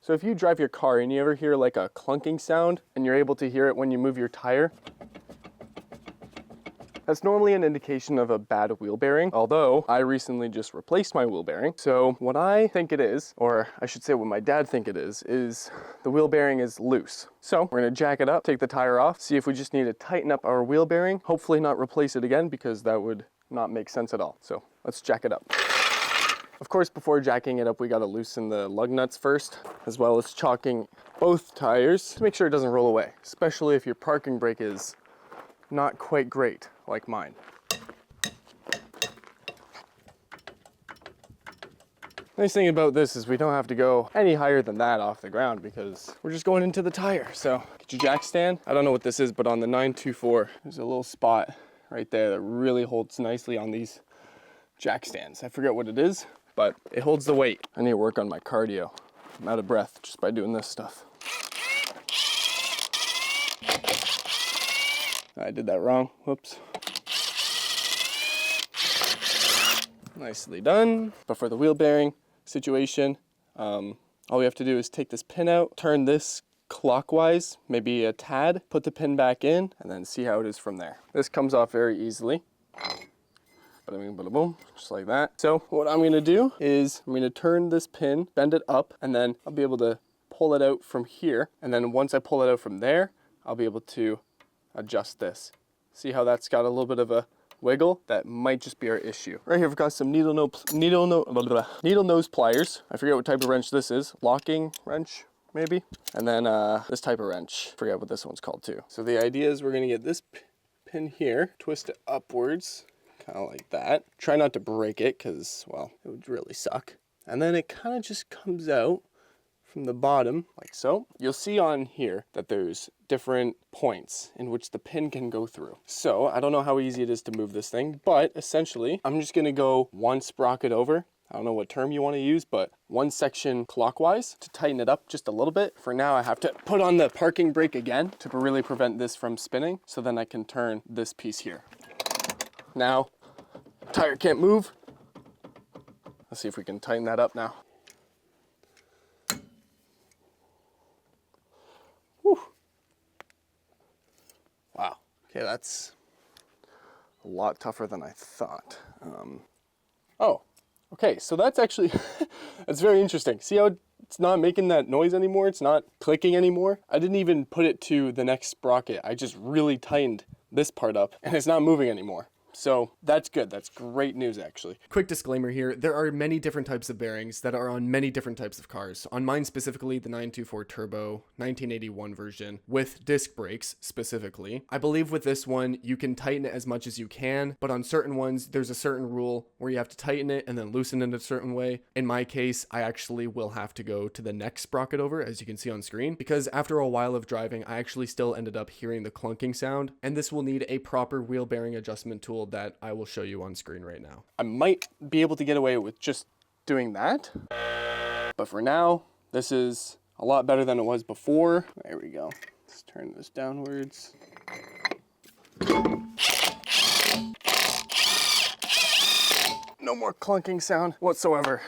So if you drive your car and you ever hear like a clunking sound and you're able to hear it when you move your tire, that's normally an indication of a bad wheel bearing, although I recently just replaced my wheel bearing. So what I think it is, or I should say what my dad think it is the wheel bearing is loose. So we're gonna jack it up, take the tire off, see if we just need to tighten up our wheel bearing, hopefully not replace it again because that would not make sense at all. So let's jack it up. Of course, before jacking it up, we gotta loosen the lug nuts first, as well as chalking both tires to make sure it doesn't roll away, especially if your parking brake is not quite great, like mine. Nice thing about this is we don't have to go any higher than that off the ground because we're just going into the tire. So get your jack stand. I don't know what this is, but on the 924, there's a little spot right there that really holds nicely on these jack stands. I forget what it is, but it holds the weight. I need to work on my cardio. I'm out of breath just by doing this stuff. I did that wrong, whoops. Nicely done. But for the wheel bearing situation, all we have to do is take this pin out, turn this clockwise, maybe a tad, put the pin back in, and then see how it is from there. This comes off very easily. Bada bing, bada boom, just like that. So what I'm gonna do is I'm gonna turn this pin, bend it up, and then I'll be able to pull it out from here. And then once I pull it out from there, I'll be able to adjust this. See how that's got a little bit of a wiggle? That might just be our issue. Right here, I've got some needle nose pliers. I forget what type of wrench this is. Locking wrench, maybe? And then this type of wrench. Forget what this one's called too. So the idea is we're gonna get this pin here, twist it upwards, kind of like that. Try not to break it, because, well, it would really suck. And then it kind of just comes out from the bottom, like so. You'll see on here that there's different points in which the pin can go through. So I don't know how easy it is to move this thing, but essentially I'm just gonna go one sprocket over. I don't know what term you want to use, but one section clockwise to tighten it up just a little bit. For now, I have to put on the parking brake again to really prevent this from spinning, so then I can turn this piece here. Now, tire can't move. Let's see if we can tighten that up now. Whew. Wow, okay, that's a lot tougher than I thought. Oh, okay, so that's actually, that's very interesting. See how it's not making that noise anymore? It's not clicking anymore? I didn't even put it to the next sprocket. I just really tightened this part up and it's not moving anymore. So that's good. That's great news, actually. Quick disclaimer here. There are many different types of bearings that are on many different types of cars. On mine specifically, the 924 Turbo 1981 version with disc brakes specifically. I believe with this one, you can tighten it as much as you can, but on certain ones, there's a certain rule where you have to tighten it and then loosen it a certain way. In my case, I actually will have to go to the next sprocket over, as you can see on screen, because after a while of driving, I actually still ended up hearing the clunking sound, and this will need a proper wheel bearing adjustment tool that I will show you on screen right now. I might be able to get away with just doing that, but for now, this is a lot better than it was before. There we go. Let's turn this downwards. No more clunking sound whatsoever.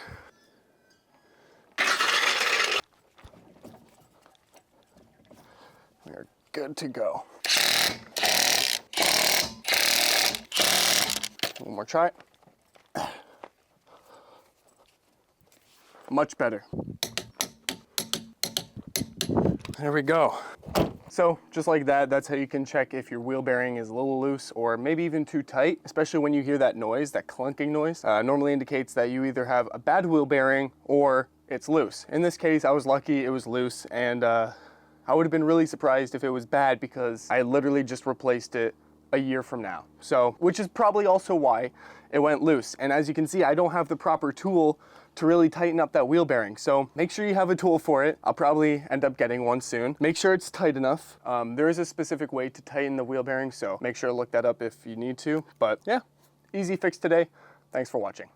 We are good to go. One more try. Much better. There we go. So just like that, that's how you can check if your wheel bearing is a little loose or maybe even too tight, especially when you hear that noise, that clunking noise. Normally indicates that you either have a bad wheel bearing or it's loose. In this case, I was lucky it was loose, and I would have been really surprised if it was bad because I literally just replaced it a year from now. So, which is probably also why it went loose. And as you can see, I don't have the proper tool to really tighten up that wheel bearing. So make sure you have a tool for it. I'll probably end up getting one soon. Make sure it's tight enough. There is a specific way to tighten the wheel bearing, so make sure to look that up if you need to. But yeah, easy fix today. Thanks for watching.